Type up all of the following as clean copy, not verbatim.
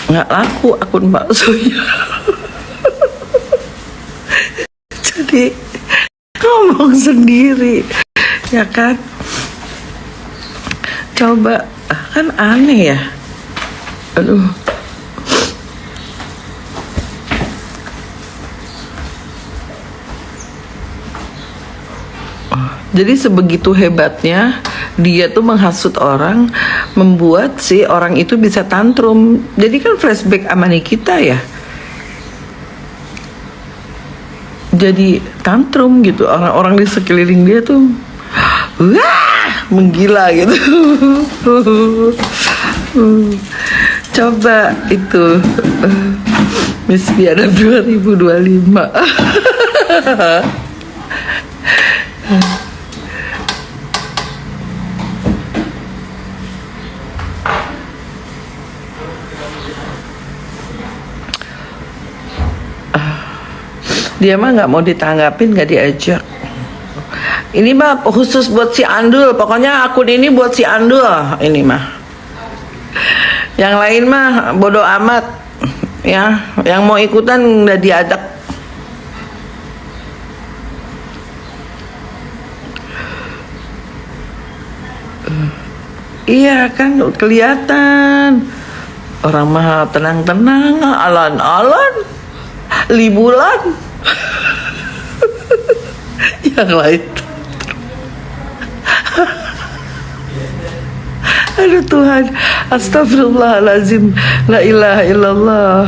nggak laku akun baksonya. Jadi ngomong sendiri, ya kan? Coba, kan aneh ya. Aduh. Jadi sebegitu hebatnya dia tuh menghasut orang, membuat si orang itu bisa tantrum. Jadi kan flashback sama Nikita ya. Jadi tantrum gitu, orang-orang di sekeliling dia tuh wah, menggila gitu. Coba itu Miss Biadab 2025. Dia mah nggak mau ditanggapin, nggak diajak. Ini mah khusus buat si Andul, pokoknya akun ini buat si Andul ini mah. Yang lain mah bodoh amat ya, yang mau ikutan udah diajak. Iya kan kelihatan orang mah tenang-tenang, alon-alon, liburan. Yang lain aduh Tuhan, astagfirullahaladzim, la ilaha illallah.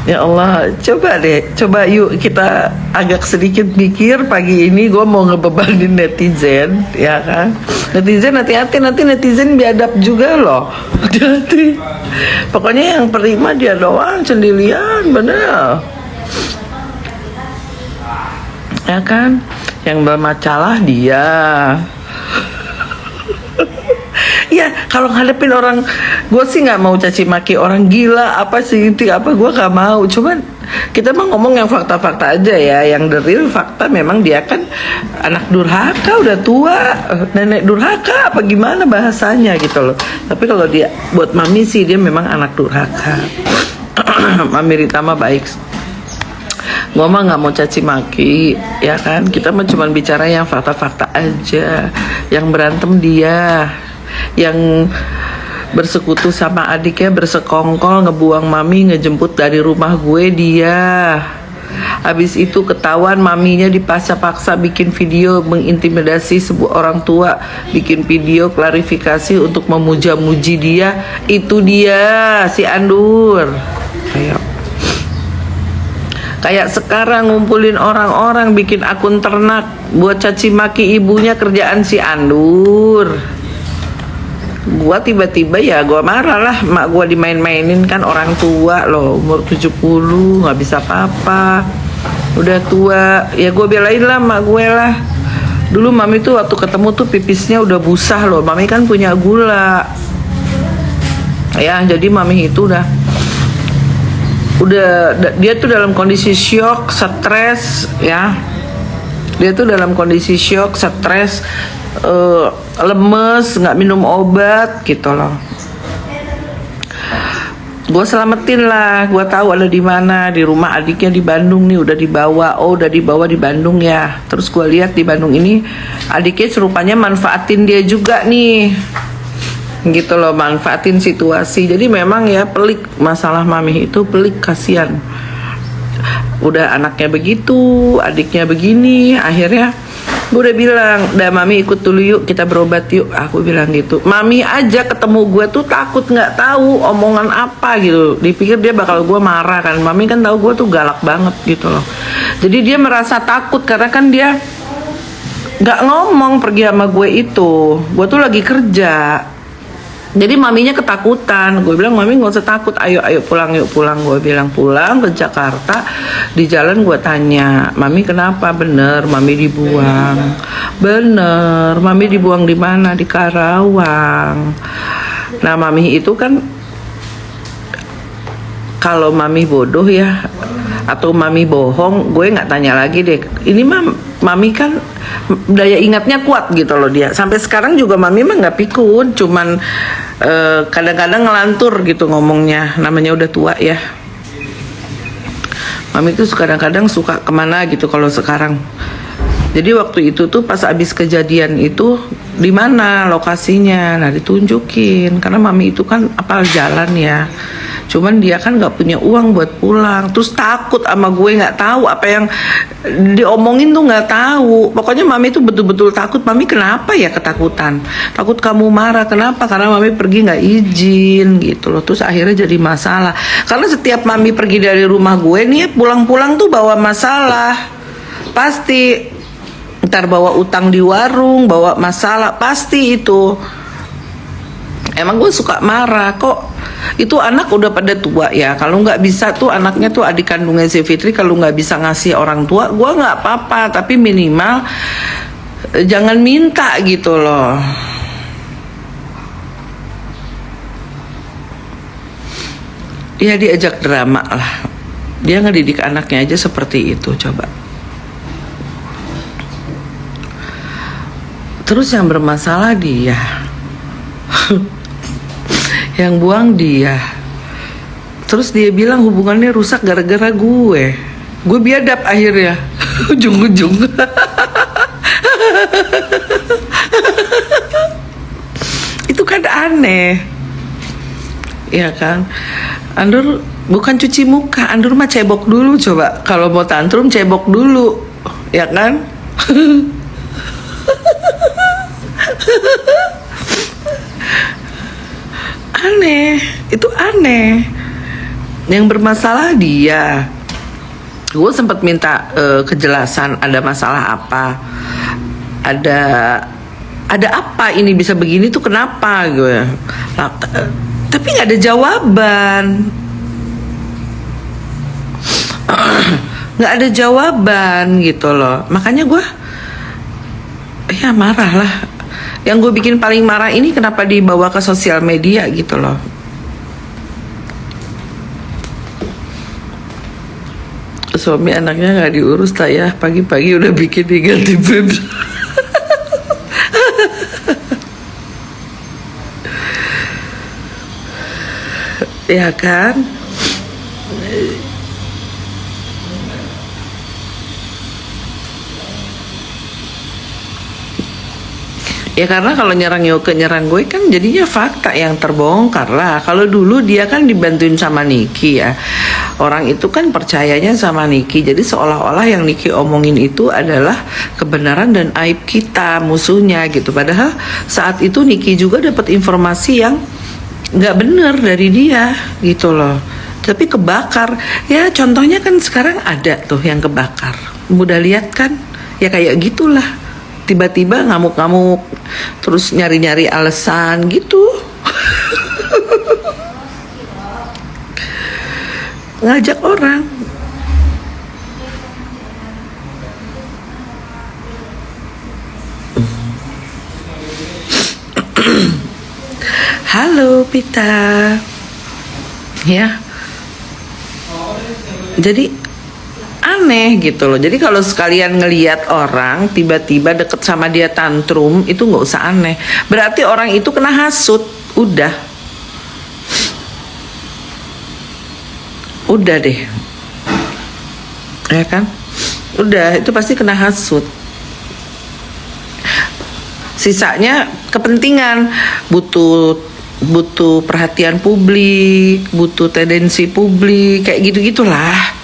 Ya Allah, coba deh, coba yuk kita agak sedikit mikir pagi ini. Gue mau ngebebanin netizen, ya kan? Netizen hati-hati, nanti netizen biadab juga loh. Hati-hati. Pokoknya yang terima dia doang sendirian, bener. Ya kan, yang bermasalah dia. Ya kalau ngadepin orang, gue sih nggak mau caci maki orang gila apa sih itu apa, gue nggak mau. Cuman kita mah ngomong yang fakta-fakta aja ya, yang the real fakta memang dia kan anak durhaka, udah tua, nenek durhaka apa gimana bahasanya gitu loh. Tapi kalau dia buat mami sih dia memang anak durhaka. Mami Rita mah baik. Gue mah nggak mau caci maki, ya kan? Kita mah cuma bicara yang fakta-fakta aja. Yang berantem dia, yang bersekutu sama adiknya, bersekongkol ngebuang mami, ngejemput dari rumah gue dia. Habis itu ketahuan maminya dipaksa-paksa bikin video mengintimidasi sebuah orang tua, bikin video klarifikasi untuk memuja-muji dia. Itu dia si Andur. Ayo. Kayak sekarang ngumpulin orang-orang bikin akun ternak buat caci maki ibunya, kerjaan si Andur. Gua tiba-tiba ya gua marah lah, mak gua dimain-mainin, kan orang tua loh, umur 70 nggak bisa apa-apa, udah tua ya. Gua belain lah mak gue lah. Dulu mami tuh waktu ketemu tuh pipisnya udah busah loh, mami kan punya gula ya, jadi mami itu udah dia tuh dalam kondisi syok, stres ya. Dia tuh dalam kondisi syok, stres, lemes, nggak minum obat gitu loh. Gue selamatin lah, gue tahu ada di mana, di rumah adiknya di Bandung nih, udah dibawa. Oh, udah dibawa di Bandung ya. Terus gue lihat di Bandung ini adiknya serupanya manfaatin dia juga nih, gitu loh, manfaatin situasi. Jadi memang ya pelik, masalah mami itu pelik, kasihan. Udah anaknya begitu, adiknya begini, akhirnya gue udah bilang, udah mami ikut dulu yuk, kita berobat yuk, aku bilang gitu. Mami aja ketemu gue tuh takut, nggak tahu omongan apa gitu, dipikir dia bakal gue marah kan. Mami kan tahu gue tuh galak banget gitu loh, jadi dia merasa takut karena kan dia nggak ngomong pergi sama gue itu. Gue tuh lagi kerja, jadi maminya ketakutan. Gue bilang, mami nggak usah takut, ayo pulang yuk, pulang. Gue bilang pulang ke Jakarta. Di jalan gue tanya, mami kenapa? Bener mami dibuang. Bener mami dibuang di mana? Di Karawang. Nah mami itu kan, kalau mami bodoh ya, atau mami bohong, gue nggak tanya lagi deh. Ini mah mami kan daya ingatnya kuat gitu loh dia. Sampai sekarang juga mami mah nggak pikun, cuman kadang-kadang ngelantur gitu ngomongnya. Namanya udah tua ya. Mami tuh kadang-kadang suka kemana gitu kalau sekarang. Jadi waktu itu tuh pas abis kejadian itu di mana lokasinya, nah ditunjukin karena mami itu kan apal jalan ya. Cuman dia kan nggak punya uang buat pulang, terus takut sama gue, nggak tahu apa yang diomongin tuh nggak tahu. Pokoknya mami tuh betul-betul takut. Mami kenapa ya ketakutan? Takut kamu marah, kenapa? Karena mami pergi nggak izin gitu loh. Terus akhirnya jadi masalah. Karena setiap mami pergi dari rumah gue nih pulang-pulang tuh bawa masalah, pasti. Ntar bawa utang di warung, bawa masalah, pasti itu. Emang gue suka marah kok. Itu anak udah pada tua ya. Kalau nggak bisa tuh anaknya tuh adik kandungnya si Fitri, kalau nggak bisa ngasih orang tua, gue nggak apa-apa. Tapi minimal jangan minta gitu loh. Ya diajak drama lah. Dia ngedidik anaknya aja seperti itu, coba. Terus yang bermasalah dia. Yang buang dia. Terus dia bilang hubungannya rusak gara-gara gue. Gue biadab akhirnya. Ujung-ujung. Itu kan aneh. Ya kan. Andur bukan cuci muka, Andur mah cebok dulu coba. Kalau mau tantrum cebok dulu. Ya kan. Aneh, itu aneh. Yang bermasalah dia. Gue sempat minta kejelasan ada masalah apa, ada apa ini bisa begini tuh kenapa gue. Tapi nggak ada jawaban. Nggak ada jawaban gitu loh. Makanya gue ya marah lah. Yang gue bikin paling marah ini kenapa dibawa ke sosial media gitu loh. Suami anaknya nggak diurus lah ya. Pagi-pagi udah bikin negatif vibes. Ya kan. Ya karena kalau nyerang gue kan jadinya fakta yang terbongkar lah. Kalau dulu dia kan dibantuin sama Niki ya. Orang itu kan percayanya sama Niki. Jadi seolah-olah yang Niki omongin itu adalah kebenaran dan aib kita, musuhnya gitu. Padahal saat itu Niki juga dapat informasi yang nggak bener dari dia gitu loh. Tapi kebakar. Ya contohnya kan sekarang ada tuh yang kebakar. Mudah lihat kan? Ya kayak gitulah. Tiba-tiba ngamuk-ngamuk, terus nyari-nyari alasan gitu. Ngajak orang. Halo Pita. Ya. Jadi aneh gitu loh. Jadi kalau sekalian ngelihat orang tiba-tiba deket sama dia tantrum, itu nggak usah aneh. Berarti orang itu kena hasut. Udah deh. Ya kan? Udah, itu pasti kena hasut. Sisanya kepentingan, butuh perhatian publik, butuh tendensi publik, kayak gitu-gitulah.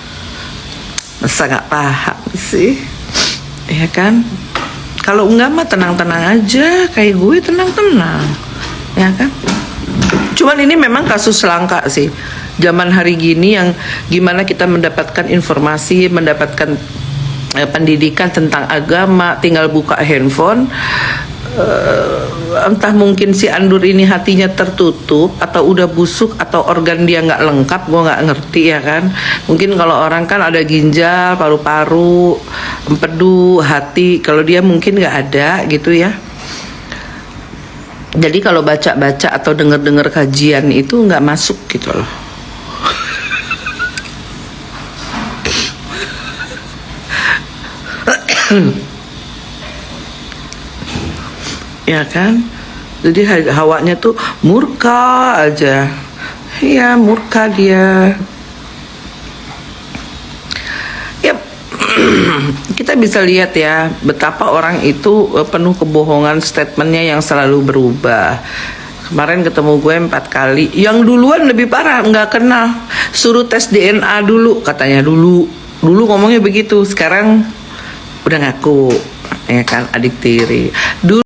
Masa gak paham sih? Ya kan? Kalau enggak mah tenang-tenang aja. Kayak gue tenang-tenang. Ya kan? Cuman ini memang kasus langka sih. Zaman hari gini yang gimana kita mendapatkan informasi, mendapatkan pendidikan tentang agama, tinggal buka handphone. Entah mungkin si Andur ini hatinya tertutup atau udah busuk atau organ dia nggak lengkap, gue nggak ngerti ya kan. Mungkin kalau orang kan ada ginjal, paru-paru, empedu, hati, kalau dia mungkin nggak ada gitu ya. Jadi kalau baca-baca atau denger-denger kajian itu nggak masuk gitu loh. Ya kan? Jadi hawanya tuh murka aja. Iya, murka dia. Yap. Kita bisa lihat ya betapa orang itu penuh kebohongan, statementnya yang selalu berubah. Kemarin ketemu gue 4 kali, yang duluan lebih parah, nggak kenal, suruh tes DNA dulu katanya. Dulu ngomongnya begitu, sekarang udah ngaku, ya kan, adik tiri. Dulu